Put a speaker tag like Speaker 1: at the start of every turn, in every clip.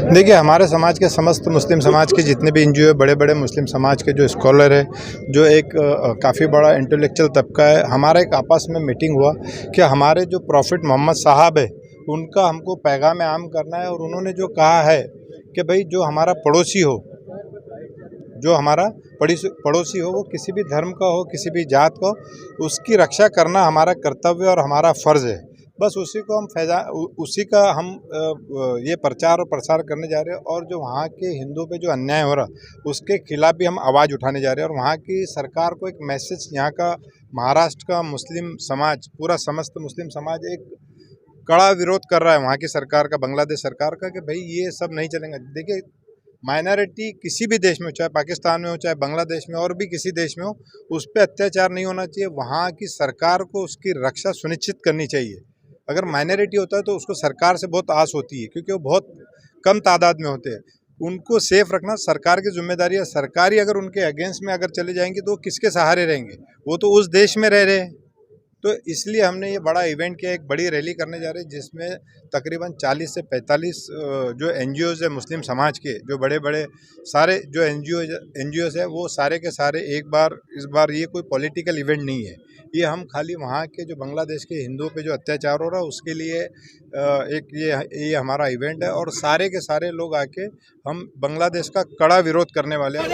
Speaker 1: देखिए, हमारे समाज के समस्त मुस्लिम समाज के जितने भी एनजीओ है, बड़े-बड़े मुस्लिम समाज के जो स्कॉलर है, जो एक काफ़ी बड़ा इंटेलेक्चुअल तबका है, हमारा एक आपस में मीटिंग हुआ कि हमारे जो प्रॉफिट मोहम्मद साहब है, उनका हमको पैगाम आम करना है। और उन्होंने जो कहा है कि भाई जो हमारा पड़ोसी हो, जो हमारा पड़ोसी हो, वो किसी भी धर्म का हो, किसी भी जात का हो, उसकी रक्षा करना हमारा कर्तव्य और हमारा फ़र्ज़ है। बस उसी को हम उसी का हम ये प्रचार और प्रसार करने जा रहे हैं। और जो वहाँ के हिंदुओं पे जो अन्याय हो रहा, उसके खिलाफ भी हम आवाज़ उठाने जा रहे हैं। और वहाँ की सरकार को एक मैसेज, यहाँ का महाराष्ट्र का मुस्लिम समाज, पूरा समस्त मुस्लिम समाज एक कड़ा विरोध कर रहा है वहाँ की सरकार का, बांग्लादेश सरकार का, कि भाई ये सब नहीं चलेगा। देखिए, माइनॉरिटी किसी भी देश में हो, चाहे पाकिस्तान में हो, चाहे बांग्लादेश में और भी किसी देश में हो, उस पर अत्याचार नहीं होना चाहिए। वहाँ की सरकार को उसकी रक्षा सुनिश्चित करनी चाहिए। अगर माइनॉरिटी होता है तो उसको सरकार से बहुत आस होती है, क्योंकि वो बहुत कम तादाद में होते हैं। उनको सेफ रखना सरकार की जिम्मेदारी है। सरकार ही अगर उनके अगेंस्ट में अगर चले जाएंगे तो किसके सहारे रहेंगे? वो तो उस देश में रह रहे हैं। तो इसलिए हमने ये बड़ा इवेंट किया, एक बड़ी रैली करने जा रहे हैं, जिसमें तकरीबन 40 से 45 जो एनजीओज़ है मुस्लिम समाज के, जो बड़े बड़े सारे जो एनजीओज़ है, वो सारे के सारे इस बार ये कोई पॉलिटिकल इवेंट नहीं है। ये हम खाली वहाँ के जो बांग्लादेश के हिंदुओं पे जो अत्याचार हो रहा है उसके लिए एक ये हमारा इवेंट है। और सारे के सारे लोग आके हम बांग्लादेश का कड़ा विरोध करने वाले हैं।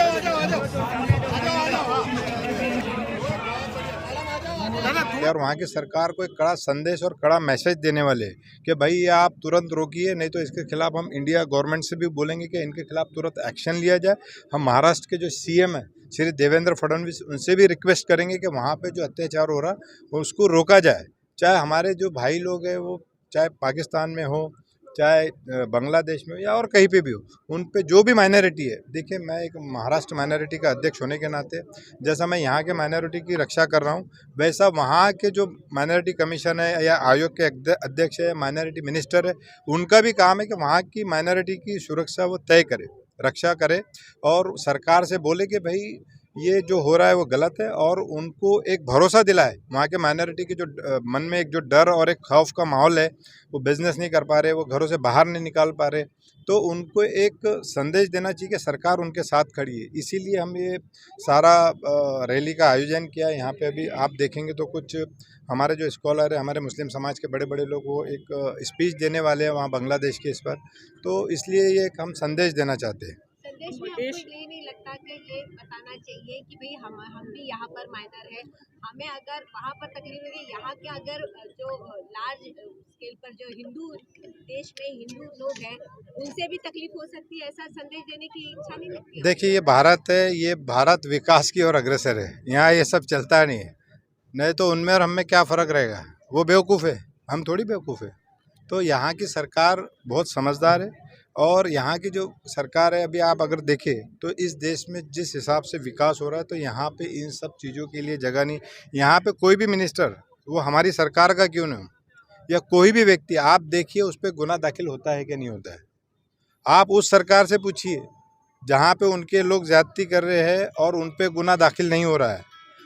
Speaker 1: और वहाँ की सरकार को एक कड़ा संदेश और कड़ा मैसेज देने वाले हैं कि भाई ये आप तुरंत रोकिए, नहीं तो इसके खिलाफ हम इंडिया गवर्नमेंट से भी बोलेंगे कि इनके खिलाफ तुरंत एक्शन लिया जाए। हम महाराष्ट्र के जो सीएम है श्री देवेंद्र फडणवीस, उनसे भी रिक्वेस्ट करेंगे कि वहाँ पे जो अत्याचार हो रहा है उसको रोका जाए। चाहे हमारे जो भाई लोग हैं वो चाहे पाकिस्तान में हो, चाहे बांग्लादेश में हो, या और कहीं पे भी हो, उन पे जो भी माइनॉरिटी है। देखिए, मैं एक महाराष्ट्र माइनॉरिटी का अध्यक्ष होने के नाते, जैसा मैं यहाँ के माइनॉरिटी की रक्षा कर रहा हूँ, वैसा वहाँ के जो माइनॉरिटी कमीशन है या आयोग के अध्यक्ष है, माइनॉरिटी मिनिस्टर है, उनका भी काम है कि वहाँ की माइनॉरिटी की सुरक्षा वो तय करे, रक्षा करे और सरकार से बोले कि भाई ये जो हो रहा है वो गलत है। और उनको एक भरोसा दिलाए, वहाँ के माइनॉरिटी के जो मन में एक जो डर और एक खौफ का माहौल है, वो बिजनेस नहीं कर पा रहे, वो घरों से बाहर नहीं निकाल पा रहे, तो उनको एक संदेश देना चाहिए कि सरकार उनके साथ खड़ी है। इसीलिए हम ये सारा रैली का आयोजन किया है। यहाँ पे अभी आप देखेंगे तो कुछ हमारे जो स्कॉलर है, हमारे मुस्लिम समाज के बड़े बड़े लोग, वो एक स्पीच देने वाले हैं वहाँ बांग्लादेश के इस पर। तो इसलिए ये एक हम संदेश देना चाहते हैं।
Speaker 2: संदेश में आपको ये नहीं लगता कि ये बताना चाहिए कि भाई हम भी यहाँ पर माइनर है, हमें अगर वहाँ पर तकलीफ है, यहाँ के अगर जो लार्ज स्केल पर जो हिंदू देश में हिंदू लोग हैं उनसे भी तकलीफ हो सकती है, ऐसा संदेश देने की इच्छा नहीं लगती है?
Speaker 1: देखिए, ये भारत है, ये भारत विकास की ओर अग्रसर है। यहाँ ये सब चलता नहीं है। नहीं तो उनमें और हम में क्या फ़र्क रहेगा? वो बेवकूफ़ है, हम थोड़ी बेवकूफ़ है। तो यहाँ की सरकार बहुत समझदार है। और यहाँ की जो सरकार है, अभी आप अगर देखें तो इस देश में जिस हिसाब से विकास हो रहा है, तो यहाँ पे इन सब चीज़ों के लिए जगह नहीं। यहाँ पे कोई भी मिनिस्टर, वो हमारी सरकार का क्यों ना हो, या कोई भी व्यक्ति, आप देखिए उस पर गुना दाखिल होता है कि नहीं होता है। आप उस सरकार से पूछिए जहाँ पे उनके लोग ज़्यादती कर रहे हैं और उन पे गुना दाखिल नहीं हो रहा है।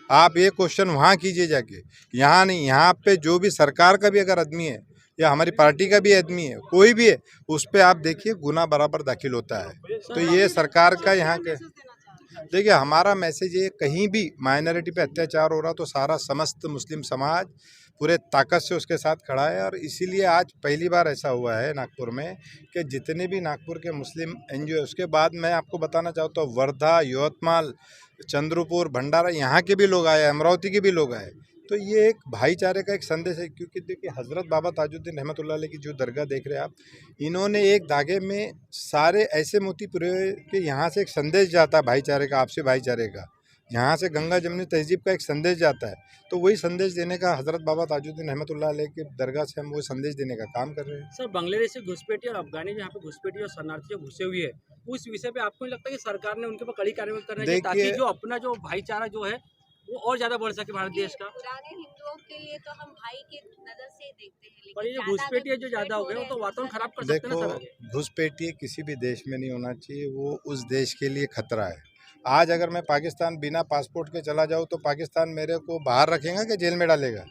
Speaker 1: आप ये क्वेश्चन वहाँ कीजिए जाके, यहाँ नहीं। यहाँ पे जो भी सरकार का भी अगर आदमी है या हमारी पार्टी का भी आदमी है, कोई भी है, उस पर आप देखिए गुना बराबर दाखिल होता है। तो ये सरकार का यहाँ के, देखिए हमारा मैसेज ये, कहीं भी माइनॉरिटी पे अत्याचार हो रहा तो सारा समस्त मुस्लिम समाज पूरे ताकत से उसके साथ खड़ा है। और इसीलिए आज पहली बार ऐसा हुआ है नागपुर में कि जितने भी नागपुर के मुस्लिम एनजीओ, उसके बाद मैं आपको बताना चाहता हूँ वर्धा, यवतमाल, चंद्रपुर, भंडारा, यहाँ के भी लोग आए, अमरावती के भी लोग आए। तो ये एक भाईचारे का एक संदेश है। क्योंकि देखिए, हज़रत बाबा ताजुद्दीन रहमतुल्लाह अलैह की जो दरगाह देख रहे हैं आप, इन्होंने एक धागे में सारे ऐसे मोती पिरोए कि यहाँ से एक संदेश जाता है भाईचारे का, आपसी भाईचारे का। यहाँ से गंगा जमनी तहजीब का एक संदेश जाता है। तो वही संदेश देने का हज़रत बाबा ताजुद्दीन रहमतुल्लाह अलैह की दरगाह से हम वो संदेश देने का काम कर रहे हैं।
Speaker 3: सर, बांग्लादेशी घुसपैठी और अफगानी जो यहाँ पे घुसपैठी और शरणार्थी जो घुसे हुए है, उस विषय पे आपको नहीं लगता कि सरकार ने उनके ऊपर कड़ी कार्रवाई करना चाहिए, ताकि जो अपना जो भाईचारा जो है वो और ज्यादा बढ़ सके भारत देश का?
Speaker 2: पुराने हिंदुओं के लिए तो हम भाई की नजर से देखते हैं,
Speaker 3: पर ये जो घुसपैठी है जो ज्यादा हो गया, वो तो वातावरण खराब कर सकते हैं ना सर?
Speaker 1: देखो, घुसपैठी किसी भी देश में नहीं होना चाहिए, वो उस देश के लिए खतरा है। आज अगर मैं पाकिस्तान बिना पासपोर्ट के चला जाऊँ तो पाकिस्तान मेरे को बाहर रखेगा कि जेल में डालेगा?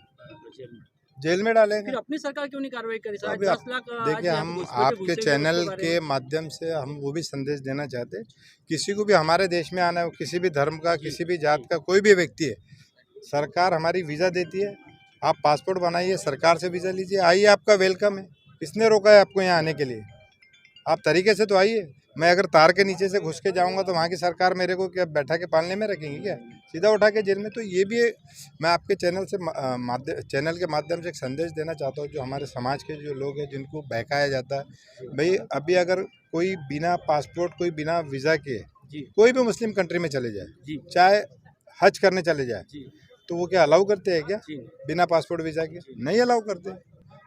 Speaker 1: जेल में डालेंगे।
Speaker 3: फिर अपनी सरकार क्यों नहीं कार्रवाई करी सर?
Speaker 1: अभी
Speaker 3: 10 लाख आज
Speaker 1: देखिए,
Speaker 3: यहाँ पे
Speaker 1: हम
Speaker 3: घुसपैठिए
Speaker 1: आपके
Speaker 3: घुसे हुए हैं,
Speaker 1: चैनल
Speaker 3: उसके बारे
Speaker 1: के
Speaker 3: में।
Speaker 1: माध्यम से हम वो भी संदेश देना चाहते हैं, किसी को भी हमारे देश में आना है, वो किसी भी धर्म का, किसी भी जात का कोई भी व्यक्ति है, सरकार हमारी वीज़ा देती है। आप पासपोर्ट बनाइए, सरकार से वीज़ा लीजिए, आइए, आपका वेलकम है। किसने रोका है आपको यहाँ आने के लिए? आप तरीके से तो आइए। मैं अगर तार के नीचे से घुस के जाऊंगा तो वहाँ की सरकार मेरे को क्या बैठा के पालने में रखेंगी क्या? सीधा उठा के जेल में। तो ये भी मैं आपके चैनल के माध्यम से एक संदेश देना चाहता हूँ, जो हमारे समाज के जो लोग हैं जिनको बहकाया जाता है। भाई, अभी अगर कोई बिना पासपोर्ट, कोई बिना वीज़ा के
Speaker 3: जी
Speaker 1: कोई भी मुस्लिम कंट्री में चले जाए,
Speaker 3: जी
Speaker 1: चाहे हज करने चले जाए,
Speaker 3: जी
Speaker 1: तो वो क्या अलाउ करते हैं क्या
Speaker 3: जी
Speaker 1: बिना पासपोर्ट वीज़ा के? नहीं अलाउ करते।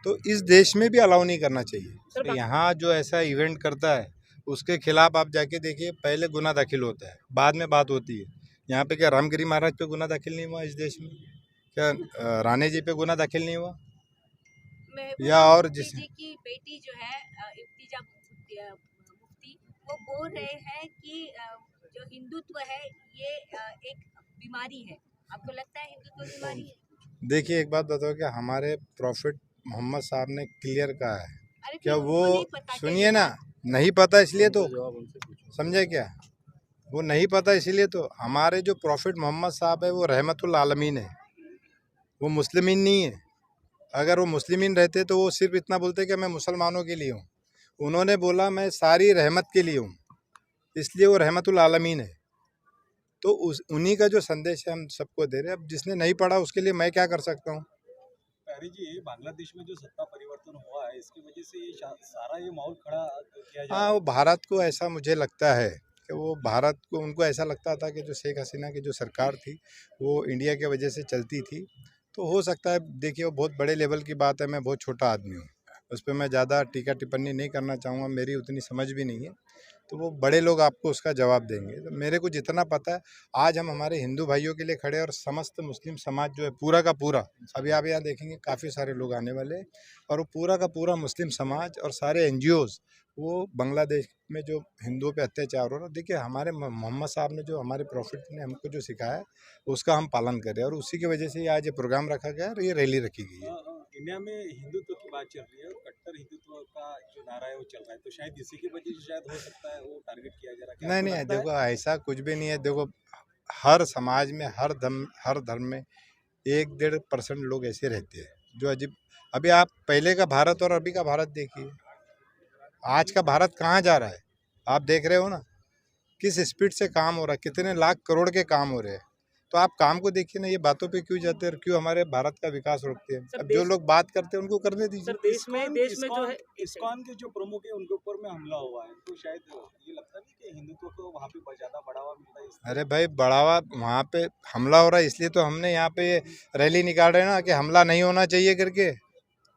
Speaker 1: तो इस देश में भी अलाउ नहीं करना चाहिए।
Speaker 3: सर,
Speaker 1: यहाँ जो ऐसा इवेंट करता है उसके खिलाफ आप जाके देखिए, पहले गुना दाखिल होता है, बाद में बात होती है। यहाँ पे क्या रामगिरी महाराज पे गुना दाखिल नहीं हुआ? इस देश में क्या राणे जी पे गुना दाखिल नहीं हुआ? या और
Speaker 2: मुफ्ती जी की बेटी जो है इफ्तिजा मुफ्ती, वो बोल रहे हैं कि जो हिंदुत्व है ये एक बीमारी है। आपको लगता है हिंदुत्व बीमारी है?
Speaker 1: देखिए, एक बात बताओ, क्या हमारे प्रॉफिट मोहम्मद साहब ने क्लियर कहा है?
Speaker 2: अरे
Speaker 1: क्या
Speaker 2: फिर
Speaker 1: वो
Speaker 2: उनको नहीं पता क्या
Speaker 1: सुनिए
Speaker 2: ये
Speaker 1: ना,
Speaker 2: बात?
Speaker 1: नहीं पता इसलिए तो
Speaker 3: जवाब उनसे पूछो।
Speaker 1: समझे क्या? वो नहीं पता इसीलिए तो हमारे जो प्रॉफिट मोहम्मद साहब है वो रहमतुल आलमीन है, वो मुस्लिमीन नहीं है। अगर वो मुस्लिमीन रहते तो वो सिर्फ इतना बोलते कि मैं मुसलमानों के लिए हूँ। उन्होंने बोला मैं सारी रहमत के लिए हूँ, इसलिए वो रहमतुल आलमीन है। तो उस उन्हीं का जो संदेश है हम सबको दे रहे हैं। अब जिसने नहीं पढ़ा उसके लिए मैं क्या कर सकता हूँ?
Speaker 4: प्यारी जी, बांग्लादेश में जो सत्ता परिवर्तन हुआ है इसकी वजह से ये सारा ये माहौल खड़ा किया जा रहा
Speaker 1: हाँ,
Speaker 4: है।
Speaker 1: वो भारत को ऐसा मुझे लगता है कि वो भारत को, उनको ऐसा लगता था कि जो शेख हसीना की जो सरकार थी वो इंडिया की वजह से चलती थी। तो हो सकता है, देखिए, वो बहुत बड़े लेवल की बात है, मैं बहुत छोटा आदमी हूँ, उस पर मैं ज़्यादा टीका टिप्पणी नहीं करना चाहूँगा, मेरी उतनी समझ भी नहीं है। तो वो बड़े लोग आपको उसका जवाब देंगे। तो मेरे को जितना पता है, आज हम हमारे हिंदू भाइयों के लिए खड़े हैं और समस्त मुस्लिम समाज जो है पूरा का पूरा, अभी आप यहाँ देखेंगे काफ़ी सारे लोग आने वाले हैं, और वो पूरा का पूरा मुस्लिम समाज और सारे एनजीओज़ वो बांग्लादेश में जो हिंदुओं पे अत्याचार हो रहा है, देखिए, हमारे मोहम्मद साहब ने जो, हमारे प्रॉफिट ने हमको जो सिखाया है उसका हम पालन करें, और उसी की वजह से आज ये प्रोग्राम रखा गया है और ये रैली रखी गई है।
Speaker 4: इंडिया में हिंदुत्व की बात चल रही है और कट्टर हिंदुत्व का जो नारा है वो चल रहा है, तो शायद इसी की वजह से शायद हो सकता है वो टारगेट किया जा रहा है। क्या
Speaker 1: नहीं
Speaker 4: आपको
Speaker 1: नहीं,
Speaker 4: लगता है?
Speaker 1: देखो, ऐसा कुछ भी नहीं है। देखो, हर समाज में, हर धर्म में 1-1.5% लोग ऐसे रहते हैं जो अजीब। अभी आप पहले का भारत और अभी का भारत देखिए, आज का भारत कहाँ जा रहा है? आप देख रहे हो ना, किस स्पीड से काम हो रहा है, कितने लाख करोड़ के काम हो रहे हैं। तो आप काम को देखिए ना, ये बातों पे क्यों जाते हैं और क्यों हमारे भारत का विकास रोकते हैं?
Speaker 3: सर,
Speaker 1: अब जो लोग बात करते हैं उनको करने
Speaker 3: सर
Speaker 1: दीजिए।
Speaker 3: देश में जो है
Speaker 4: इस्कॉन के जो प्रमुख है उनके ऊपर में हमला हुआ है, तो शायद ये लगता नहीं कि हिंदुत्व को वहाँ पे ज्यादा बढ़ावा मिलता है इसलिए?
Speaker 1: अरे भाई, बढ़ावा वहाँ पे हमला हो रहा है, इसलिए तो हमने यहाँ पे रैली निकाल रहे हैं ना, कि हमला नहीं होना चाहिए करके।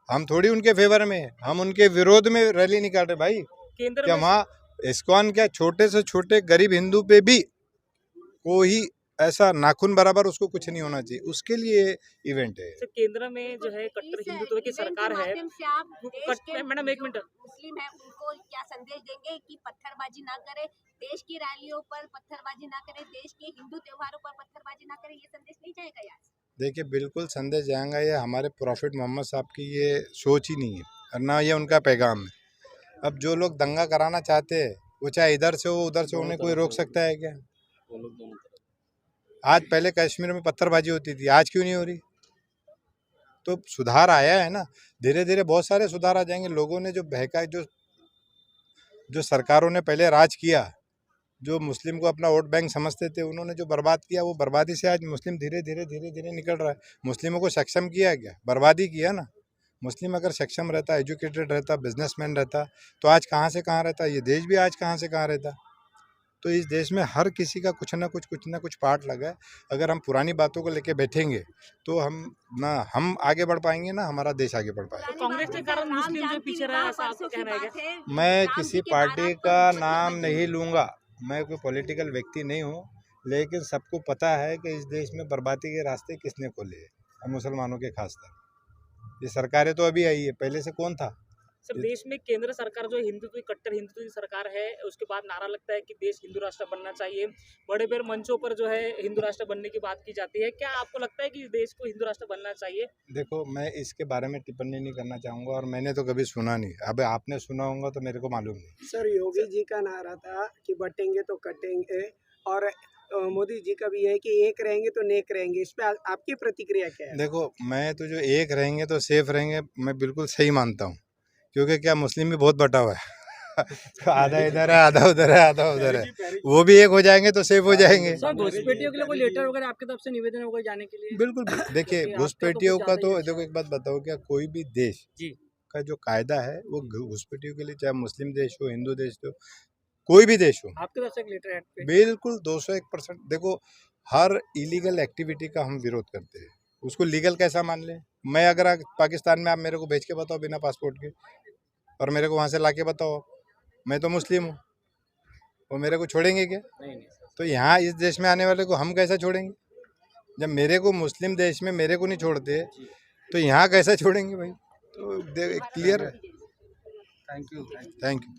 Speaker 1: हम थोड़ी उनके फेवर में हैं, हम उनके विरोध में रैली निकाल रहे हैं भाई।
Speaker 3: केंद्र
Speaker 1: क्या
Speaker 3: में
Speaker 1: वहाँ इस्कॉन, क्या छोटे से छोटे गरीब हिंदू पे भी कोई ऐसा नाखून बराबर उसको कुछ नहीं होना चाहिए, उसके लिए इवेंट है।
Speaker 3: सर, केंद्र में जो है कट्टर
Speaker 2: इस
Speaker 3: हिंदुत्व की
Speaker 2: इवेंट
Speaker 3: सरकार
Speaker 2: के
Speaker 3: है।
Speaker 2: माध्यम से आप देश के
Speaker 3: मैडम, एक
Speaker 2: जो
Speaker 3: मिनट।
Speaker 2: मुस्लिम है उनको क्या संदेश देंगे कि पत्थरबाजी ना करे, देश की रैलियों पर पत्थरबाजी ना करे, देश के हिंदू त्योहारों पर पत्थरबाजी ना करे, ये संदेश नहीं जाएगा यार?
Speaker 1: देखिए, बिल्कुल संदेश जाएगा। ये हमारे प्रॉफिट मोहम्मद साहब की ये सोच ही नहीं है और ना ये उनका पैगाम है। अब जो लोग दंगा कराना चाहते हैं, वो चाहे इधर से हो उधर से, उन्हें कोई रोक सकता है क्या? आज पहले कश्मीर में पत्थरबाजी होती थी, आज क्यों नहीं हो रही? तो सुधार आया है ना, धीरे धीरे बहुत सारे सुधार आ जाएंगे। लोगों ने जो बहका, जो जो सरकारों ने पहले राज किया, जो मुस्लिम को अपना वोट बैंक समझते थे, उन्होंने जो बर्बाद किया, वो बर्बादी से आज मुस्लिम धीरे धीरे निकल रहा है। मुस्लिमों को सक्षम किया है क्या? बर्बादी किया ना। मुस्लिम अगर सक्षम रहता, एजुकेटेड रहता, बिजनेसमैन रहता, तो आज कहाँ से कहाँ रहता, ये देश भी आज कहाँ से कहाँ रहता। तो इस देश में हर किसी का कुछ ना कुछ पार्ट लगा है। अगर हम पुरानी बातों को लेके बैठेंगे तो हम आगे बढ़ पाएंगे ना हमारा देश आगे बढ़ पाएगा।
Speaker 3: कांग्रेस के कारण मुस्लिम जो पीछे रहा है, ऐसा आपका कहना है क्या?
Speaker 1: मैं किसी पार्टी का नाम नहीं लूँगा, मैं कोई पॉलिटिकल व्यक्ति नहीं हूँ, लेकिन सबको पता है कि इस देश में बर्बादी के रास्ते किसने खोले हैं, हम मुसलमानों के खासकर। ये सरकारें तो अभी आई है, पहले से कौन था?
Speaker 5: सर देश में केंद्र सरकार जो है हिंदुत्व कट्टर हिंदुत्व की सरकार है, उसके बाद नारा लगता है कि देश हिंदू राष्ट्र बनना चाहिए। बड़े बड़े मंचों पर जो है हिंदू राष्ट्र बनने की बात की जाती है। क्या आपको लगता है कि देश को हिंदू राष्ट्र बनना चाहिए?
Speaker 1: देखो, मैं इसके बारे में टिप्पणी नहीं करना चाहूँगा और मैंने तो कभी सुना नहीं। अब आपने सुना होगा तो मेरे को मालूम नहीं।
Speaker 6: सर योगी जी का नारा था कि बटेंगे तो कटेंगे, और मोदी जी का भी है कि एक रहेंगे तो नेक रहेंगे। इस पे आपकी प्रतिक्रिया क्या है?
Speaker 1: देखो, मैं तो जो एक रहेंगे तो सेफ रहेंगे, मैं बिल्कुल सही मानता हूँ, क्योंकि क्या मुस्लिम भी बहुत बटा हुआ है तो आधा इधर है, आधा उधर है, आधा उधर है, वो भी एक हो जाएंगे तो सेफ हो जाएंगे।
Speaker 3: सर घुसपैठियों के लिए कोई लेटर वगैरह आपकी तरफ से निवेदन होगा जाने के लिए?
Speaker 1: बिल्कुल। देखिए,
Speaker 3: क्योंकि आपका
Speaker 1: घुसपैठियों
Speaker 3: कुछ
Speaker 1: का
Speaker 3: ज़्यादा ही
Speaker 1: तो
Speaker 3: अच्छा
Speaker 1: देखो, एक बात बताओ, क्या कोई भी देश
Speaker 3: जी
Speaker 1: का जो कायदा है वो घुसपैठियों के लिए, चाहे मुस्लिम देश हो, हिंदू देश हो, कोई भी देश हो,
Speaker 3: आपकी तरफ से एक लेटर हेड पे
Speaker 1: बिल्कुल 201%। देखो, हर इलीगल एक्टिविटी का हम विरोध करते हैं, उसको लीगल कैसा मान ले। मैं अगर पाकिस्तान में आप मेरे को भेज के बताओ बिना पासपोर्ट के, और मेरे को वहाँ से ला के बताओ, मैं तो मुस्लिम हूँ, वो मेरे को छोड़ेंगे क्या?
Speaker 3: नहीं
Speaker 1: तो यहाँ इस देश में आने वाले को हम कैसा छोड़ेंगे? जब मेरे को मुस्लिम देश में मेरे को नहीं छोड़ते तो यहाँ कैसा छोड़ेंगे भाई? तो क्लियर है।
Speaker 3: Thank you.
Speaker 1: Thank you.